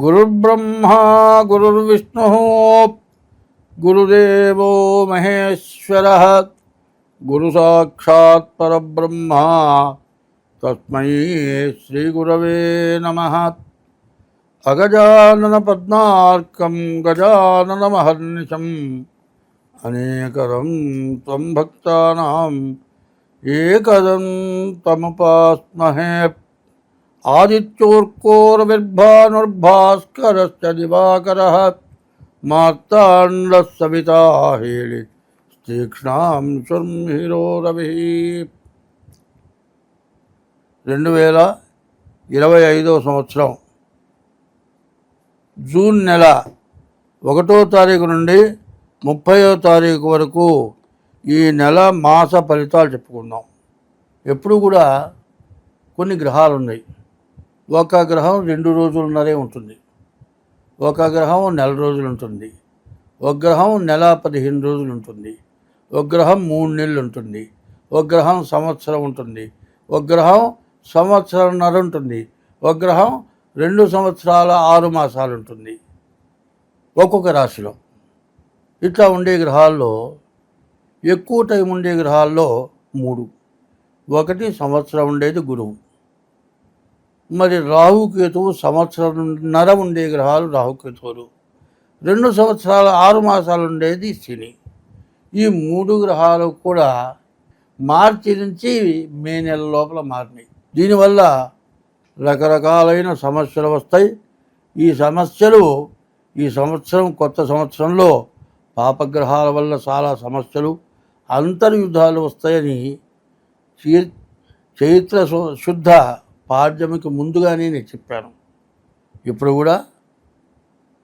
గురుర్బ్రహ్మా గురుర్విష్ణు గురుదేవో మహేశ్వర గురు సాక్షాత్ పరబ్రహ్మ తస్మై శ్రీ గురవే నమః. అగజానన పద్మార్కం గజానన మహర్నిశం అనేకదం త్వం భక్తానాం ఏకదం తముపాస్మహే. ఆదిత్యోర్కోరవిర్భానుర్భాస్కరశ్చ దివాకరః మార్తాండః సవితా హేళి తీక్ష్ణాం శుర్మిహిరో రవిః. 2025 సంవత్సరం జూన్ నెల 1వ తారీఖు నుండి 30వ తారీఖు వరకు ఈ నెల మాస ఫలితాలు చెప్పుకుందాం. ఎప్పుడు కూడా కొన్ని గ్రహాలు ఉన్నాయి. ఒక గ్రహం 2 రోజులున్నరే ఉంటుంది, ఒక గ్రహం నెల రోజులు ఉంటుంది, ఒక గ్రహం నెల 15 రోజులు ఉంటుంది, ఒక గ్రహం 3 నెలలు ఉంటుంది, ఒక గ్రహం సంవత్సరం ఉంటుంది, ఒక గ్రహం సంవత్సరంన్నర ఉంటుంది, ఒక గ్రహం 2 సంవత్సరాల 6 మాసాలు ఉంటుంది ఒక్కొక్క రాశిలో. ఇట్లా ఉండే గ్రహాల్లో ఎక్కువ టైం ఉండే గ్రహాల్లో 3. ఒకటి సంవత్సరం ఉండేది గురువు. మరి రాహుకేతువు సంవత్సరంన్నర ఉండే గ్రహాలు రాహుకేతువులు. 2 సంవత్సరాల 6 మాసాలు ఉండేది శని. ఈ 3 గ్రహాలు కూడా మార్చి నుంచి మే నెల లోపల మారినాయి. దీనివల్ల రకరకాలైన సమస్యలు వస్తాయి. ఈ సమస్యలు ఈ సంవత్సరం కొత్త సంవత్సరంలో పాపగ్రహాల వల్ల చాలా సమస్యలు, అంతర్యుద్ధాలు వస్తాయని చైత్ర శుద్ధ పాడ్యమికి ముందుగానే నేను చెప్పాను. ఇప్పుడు కూడా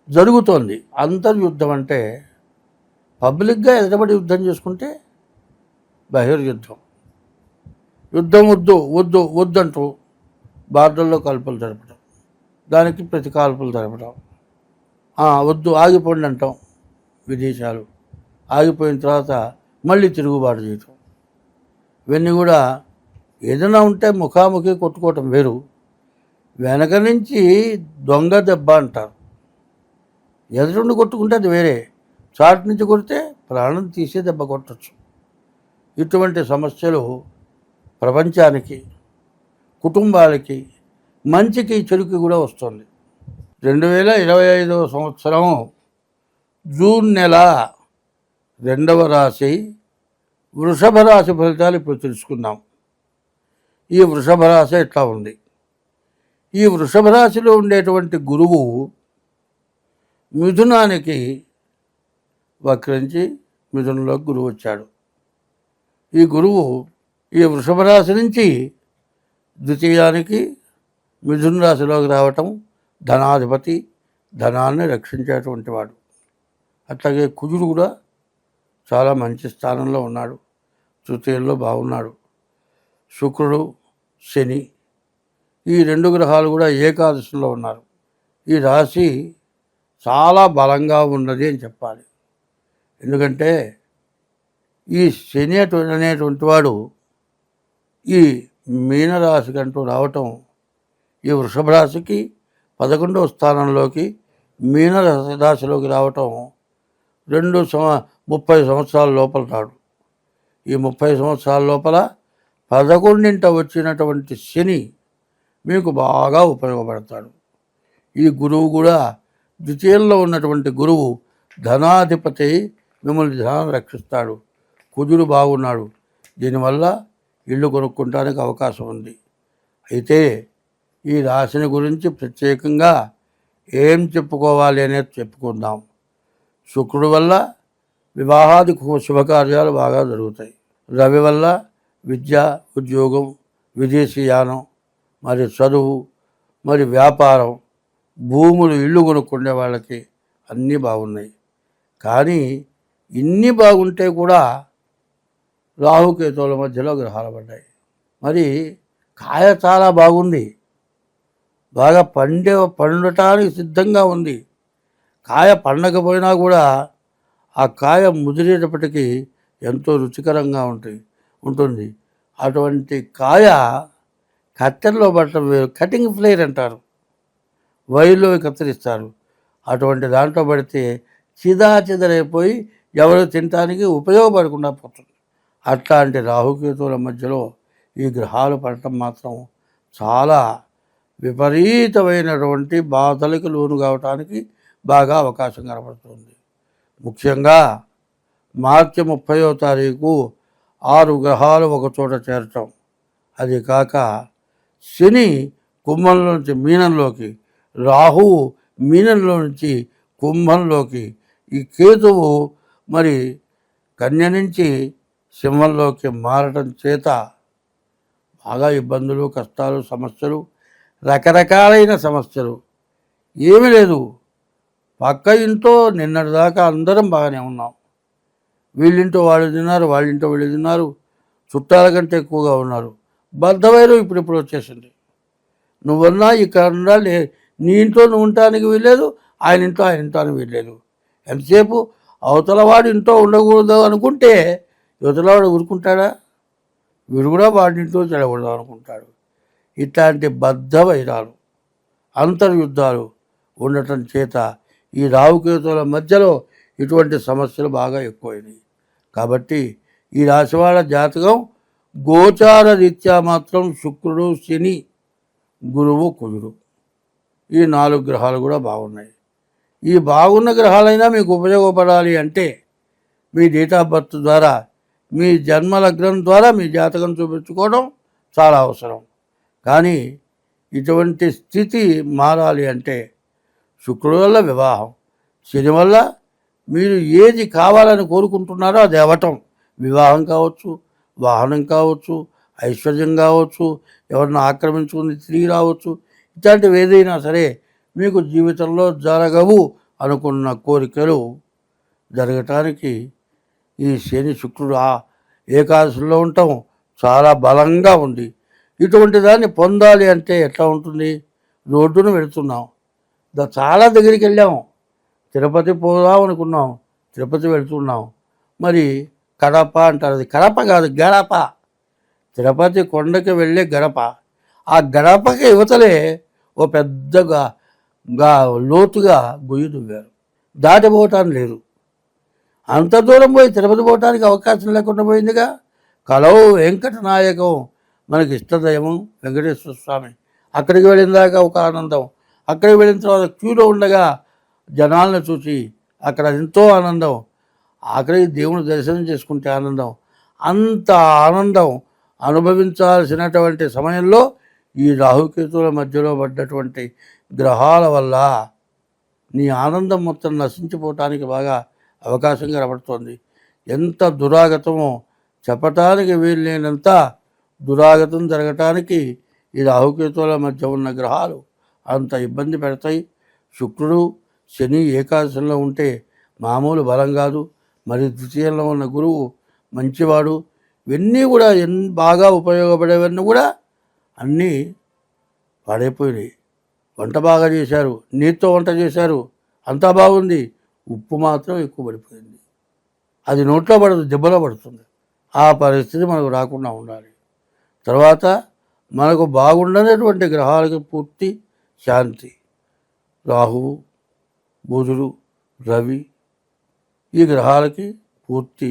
జరుగుతోంది. అంతర్యుద్ధం అంటే పబ్లిక్గా ఎదుటబడి యుద్ధం చేసుకుంటే బహిర్యుద్ధం. యుద్ధం వద్దు వద్దు వద్దంటూ బార్డర్లో కాల్పులు జరపడం, దానికి ప్రతి కాల్పులు జరపడం, వద్దు ఆగిపోండి అంటాం. విదేశాలు ఆగిపోయిన తర్వాత మళ్ళీ తిరుగుబాటు చేయటం, ఇవన్నీ కూడా ఏదైనా ఉంటే ముఖాముఖి కొట్టుకోవటం వేరు. వెనక నుంచి దొంగ దెబ్బ అంటారు. ఎదురుండి కొట్టుకుంటే అది వేరే, చాటు నుంచి కొడితే ప్రాణం తీసే దెబ్బ కొట్టచ్చు. ఇటువంటి సమస్యలు ప్రపంచానికి, కుటుంబాలకి, మంచికి చెడుకి కూడా వస్తుంది. 2025 సంవత్సరం జూన్ నెల 2వ రాశి వృషభ రాశి ఫలితాలు ఇప్పుడు తెలుసుకుందాం. ఈ వృషభ రాశి ఎట్లా ఉంది? ఈ వృషభ రాశిలో ఉండేటువంటి గురువు మిథునానికి వక్రించి మిథునంలోకి గురువు వచ్చాడు. ఈ గురువు ఈ వృషభ రాశి నుంచి ద్వితీయానికి మిథున రాశిలోకి రావటం, ధనాధిపతి, ధనాన్ని రక్షించేటువంటి వాడు. అట్లాగే కుజుడు కూడా చాలా మంచి స్థానంలో ఉన్నాడు, తృతీయంలో బాగున్నాడు. శుక్రుడు, శని ఈ 2 గ్రహాలు కూడా ఏకాదశిలో ఉన్నారు. ఈ రాశి చాలా బలంగా ఉన్నది అని చెప్పాలి. ఎందుకంటే ఈ శని అనేటువంటి వాడు ఈ మీనరాశికి అంటూ రావటం, ఈ వృషభ రాశికి 11వ స్థానంలోకి మీనరాశిలోకి రావటం 30 సంవత్సరాల లోపల రాడు. ఈ 30 సంవత్సరాల లోపల 11ంట వచ్చినటువంటి శని మీకు బాగా ఉపయోగపడతాడు. ఈ గురువు కూడా ద్వితీయంలో ఉన్నటువంటి గురువు ధనాధిపతి, మిమ్మల్ని ధనాన్ని రక్షిస్తాడు. కుజుడు బాగున్నాడు. దీనివల్ల ఇల్లు కొనుక్కోవడానికి అవకాశం ఉంది. అయితే ఈ రాశిని గురించి ప్రత్యేకంగా ఏం చెప్పుకోవాలి అనేది చెప్పుకుందాం. శుక్రుడు వల్ల వివాహాది శుభకార్యాలు బాగా జరుగుతాయి. రవి వల్ల విద్య, ఉద్యోగం, విదేశీయానం, మరి చదువు, మరి వ్యాపారం, భూములు, ఇల్లు కొనుక్కునే వాళ్ళకి అన్నీ బాగున్నాయి. కానీ ఇన్ని బాగుంటే కూడా రాహుకేతువుల మధ్యలో గ్రహాలు పడ్డాయి. మరి కాయ చాలా బాగుంది, బాగా పండటానికి సిద్ధంగా ఉంది. కాయ పండకపోయినా కూడా ఆ కాయ ముదిరేటప్పటికీ ఎంతో రుచికరంగా ఉంటుంది. అటువంటి కాయ కత్తెరలో పట్టడం వేరు, కటింగ్ ఫ్లేర్ అంటారు. వైర్లు కత్తిరిస్తారు. అటువంటి దాంట్లో పడితే చిదరైపోయి ఎవరు తినటానికి ఉపయోగపడకుండా పోతుంది. అట్లాంటి రాహుకేతువుల మధ్యలో ఈ గ్రహాలు పడటం మాత్రం చాలా విపరీతమైనటువంటి బాధలకు లోను కావటానికి బాగా అవకాశం కనబడుతుంది. ముఖ్యంగా మార్చి 30వ తారీఖు 6 గ్రహాలు ఒకచోట చేరటం, అది కాక శని కుంభంలో నుంచి మీనంలోకి, రాహువు మీనంలో నుంచి కుంభంలోకి, ఈ కేతువు మరి కన్య నుంచి సింహంలోకి మారటం చేత బాగా ఇబ్బందులు, కష్టాలు, సమస్యలు, రకరకాలైన సమస్యలు. ఏమీ లేదు, పక్క ఇంట్లో నిన్నటిదాకా అందరం బాగానే ఉన్నాం. వీళ్ళింటో వాళ్ళు తిన్నారు, వాళ్ళింటో వీళ్ళు తిన్నారు, చుట్టాల కంటే ఎక్కువగా ఉన్నారు. బద్ధవైరు ఇప్పుడు వచ్చేసింది. నువ్వన్నా ఇక్కడ ఉండాలి, నీ ఇంట్లో నువ్వు ఉండటానికి వీల్లేదు, ఆయన ఇంట్లో వీల్లేదు. ఎంతసేపు అవతలవాడు ఇంట్లో ఉండకూడదు అనుకుంటే యువతలవాడు ఊరుకుంటాడా? వీడు కూడా వాడింట్లో చెడకూడదు అనుకుంటాడు. ఇట్లాంటి బద్ధ వైరాలు, అంతర్యుద్ధాలు ఉండటం చేత ఈ రాహుకేతువుల మధ్యలో ఇటువంటి సమస్యలు బాగా ఎక్కువైనాయి. కాబట్టి ఈ రాశివాళ్ళ జాతకం గోచార రీత్యా మాత్రం శుక్రుడు, శని, గురువు, కుజుడు ఈ 4 గ్రహాలు కూడా బాగున్నాయి. ఈ బాగున్న గ్రహాలైనా మీకు ఉపయోగపడాలి అంటే మీ డేట్ ఆఫ్ బర్త్ ద్వారా, మీ జన్మ లగ్నం ద్వారా మీ జాతకం చూపించుకోవడం చాలా అవసరం. కానీ ఇటువంటి స్థితి మారాలి అంటే శుక్రుడు వల్ల వివాహం, శని వల్ల మీరు ఏది కావాలని కోరుకుంటున్నారో అది అవ్వటం, వివాహం కావచ్చు, వాహనం కావచ్చు, ఐశ్వర్యం కావచ్చు, ఎవరిని ఆక్రమించుకుని తిరిగి రావచ్చు. ఇట్లాంటివి ఏదైనా సరే మీకు జీవితంలో జరగవు అనుకున్న కోరికలు జరగటానికి ఈ శని శుక్రుడు ఏకాదశిలో ఉండటం చాలా బలంగా ఉంది. ఇటువంటి దాన్ని పొందాలి అంటే ఎట్లా ఉంటుంది? రోడ్డును వెళుతున్నాం, చాలా దగ్గరికి వెళ్ళాం, తిరుపతి పోదాం అనుకున్నాం, తిరుపతి వెళుతున్నాం, మరి కడప అంటారు, అది కడప కాదు గడప, తిరుపతి కొండకి వెళ్ళే గడప. ఆ గడపకి యువతలే ఓ పెద్దగా లోతుగా గొయ్యి దువ్వారు, దాటిపోవటానికి లేదు. అంత దూరం పోయి తిరుపతి పోవటానికి అవకాశం లేకుండా పోయిందిగా. కలవు వెంకట నాయకం మనకి ఇష్టదైవం వెంకటేశ్వర స్వామి. అక్కడికి వెళ్ళిన దాకా ఒక ఆనందం, అక్కడికి వెళ్ళిన తర్వాత క్యూలో ఉండగా జనాలను చూసి అక్కడ ఎంతో ఆనందం, ఆఖరికి దేవుని దర్శనం చేసుకుంటే ఆనందం. అంత ఆనందం అనుభవించాల్సినటువంటి సమయంలో ఈ రాహుకేతువుల మధ్యలో పడ్డటువంటి గ్రహాల వల్ల నీ ఆనందం మొత్తం నశించిపోవటానికి బాగా అవకాశం కనబడుతోంది. ఎంత దురాగతమో చెప్పటానికి వీల్లేనంత దురాగతం జరగటానికి ఈ రాహుకేతువుల మధ్య ఉన్న గ్రహాలు అంత ఇబ్బంది పెడతాయి. శుక్రుడు, శని ఏకాదశంలో ఉంటే మామూలు బలం కాదు. మరి ద్వితీయంలో ఉన్న గురువు మంచివాడు. ఇవన్నీ కూడా బాగా ఉపయోగపడేవన్నీ కూడా అన్నీ పాడైపోయినాయి. వంట బాగా చేశారు, నీటితో వంట చేశారు, అంతా బాగుంది, ఉప్పు మాత్రం ఎక్కువ పడిపోయింది. అది నోట్లో పడదు, దెబ్బలో పడుతుంది. ఆ పరిస్థితి మనకు రాకుండా ఉండాలి. తర్వాత మనకు బాగుండనటువంటి గ్రహాలకు పూర్తి శాంతి, రాహువు, బుధుడు, రవి, ఈ గ్రహాలకి పూర్తి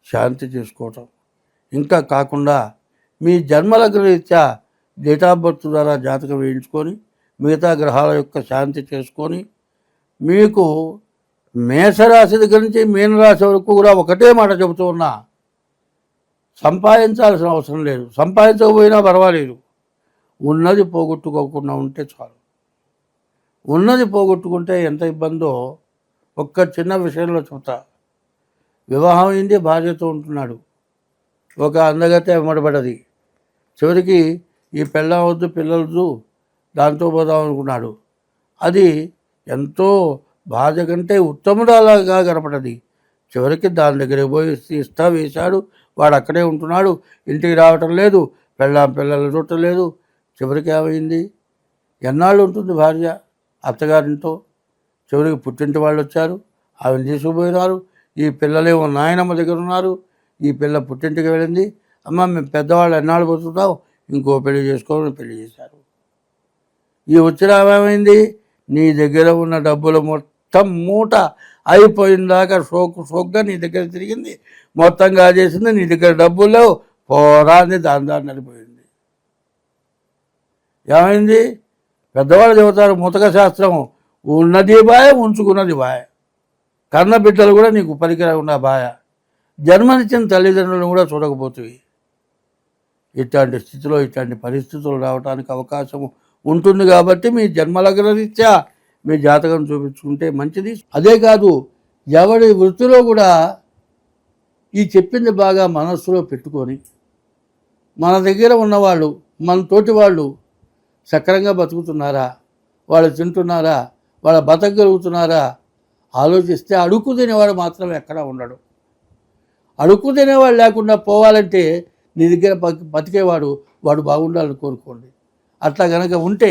శాంతి చేసుకోవటం. ఇంకా కాకుండా మీ జన్మలగ్న రీత్యా డేట్ ఆఫ్ బర్త్ ద్వారా జాతకం వేయించుకొని మిగతా గ్రహాల యొక్క శాంతి చేసుకొని, మీకు మేషరాశి దగ్గర నుంచి మీనరాశి వరకు కూడా ఒకటే మాట చెబుతూ ఉన్నా, సంపాదించాల్సిన అవసరం లేదు, సంపాదించకపోయినా పర్వాలేదు, ఉన్నది పోగొట్టుకోకుండా ఉంటే చాలు. ఉన్నది పోగొట్టుకుంటే ఎంత ఇబ్బందో ఒక్క చిన్న విషయంలో చెబుతా. వివాహం అయింది, భార్యతో ఉంటున్నాడు, ఒక అందగతే వెంబడబడ్డది. చివరికి ఈ పెళ్ళం వద్దు, పిల్లలదు, దాంతో పోదాం అనుకున్నాడు. అది ఎంతో భార్య కంటే ఉత్తమురాలాగా కనపడది. చివరికి దాని దగ్గరికి పోయి ఇస్తా వేశాడు. వాడు అక్కడే ఉంటున్నాడు, ఇంటికి రావటం లేదు, పిల్లలు చూడటం లేదు. చివరికి ఏమైంది? ఎన్నాళ్ళు ఉంటుంది భార్య అత్తగారింట్లో? చివరికి పుట్టింటి వాళ్ళు వచ్చారు, ఆమెను తీసుకుపోయినారు. ఈ పిల్లలేమో నాయనమ్మ దగ్గర ఉన్నారు. ఈ పిల్ల పుట్టింటికి వెళ్ళింది. అమ్మ మేము పెద్దవాళ్ళు ఎన్నాళ్ళు పోతున్నావు, ఇంకో పెళ్లి చేసుకోవాలని పెళ్లి చేశారు. ఈ వచ్చిన ఏమైంది? నీ దగ్గర ఉన్న డబ్బులు మొత్తం మూట అయిపోయిందాకా సోగ్గా నీ దగ్గర తిరిగింది, మొత్తంగా చేసింది, నీ దగ్గర డబ్బులు లేవు, పోరాని దాని నడిపోయింది. ఏమైంది? పెద్దవాళ్ళు చెబుతారు ముతక శాస్త్రం, ఉన్నది బాయ ఉంచుకున్నది బాయ. కన్న బిడ్డలు కూడా నీకు పనికిరాకుండా బాయ. జన్మనిచ్చిన తల్లిదండ్రులను కూడా చూడకపోతుంది. ఇట్లాంటి స్థితిలో ఇట్లాంటి పరిస్థితులు రావడానికి అవకాశం ఉంటుంది. కాబట్టి మీ జన్మలగ్న రీత్యా మీ జాతకం చూపించుకుంటే మంచిది. అదే కాదు, ఎవరి వృత్తిలో కూడా ఈ చెప్పింది బాగా మనస్సులో పెట్టుకొని మన దగ్గర ఉన్నవాళ్ళు, మన తోటి వాళ్ళు సక్రంగా బతుకుతున్నారా, వాళ్ళు తింటున్నారా, వాళ్ళు బతకగలుగుతున్నారా ఆలోచిస్తే అడుక్కు తినేవాడు మాత్రం ఎక్కడా ఉండడు. అడుక్కు తినేవాడు లేకుండా పోవాలంటే నీ దగ్గర బతికేవాడు వాడు బాగుండాలని కోరుకోండి. అట్లా కనుక ఉంటే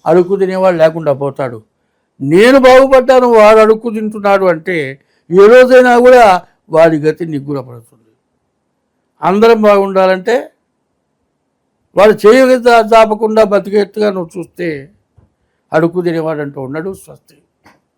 అడుక్కు తినేవాడు లేకుండా పోతాడు. నేను బాగుపడ్డాను, వాడు అడుక్కు తింటున్నాడు అంటే ఏ రోజైనా కూడా వాడి గతి నిగ్గురపడుతుంది. అందరం బాగుండాలంటే వాడు చేయగ దాపకుండా బతికేట్టుగా నువ్వు చూస్తే అడుక్కు తినేవాడు అంటూ ఉండడు. స్వస్తి.